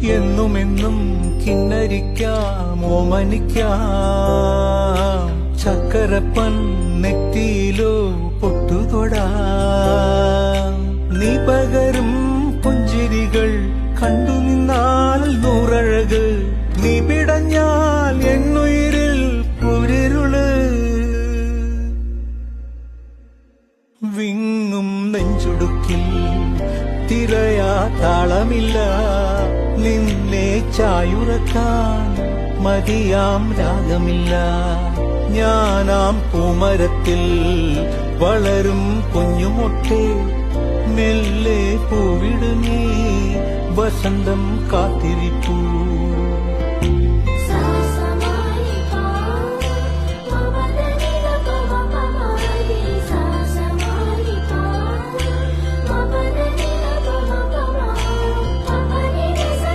എന്നുമെന്നും കിന്നരിക്കാം ഓമനിക്കാം ചക്കരപ്പൻ നെറ്റിയിലോ പൊട്ടുതൊടാം നീ പകരും പുഞ്ചിരികൾ കണ്ടു നിന്നാൽ നൂറഴക് നീ പിടഞ്ഞാൽ എന്നുയിരിൽ പുരിരുള് വിങ്ങും നെഞ്ചുടുക്കിൽ തിരയാ താളമില്ല നിന്നെ ചായുറക്കാൻ മതിയാം രാഗമില്ല ഞാനാം പൂമരത്തിൽ വളരും കുഞ്ഞുമൊട്ടെ മെല്ലെ പൂവിടുന്നേ വസന്തം കാത്തിരിപ്പൂ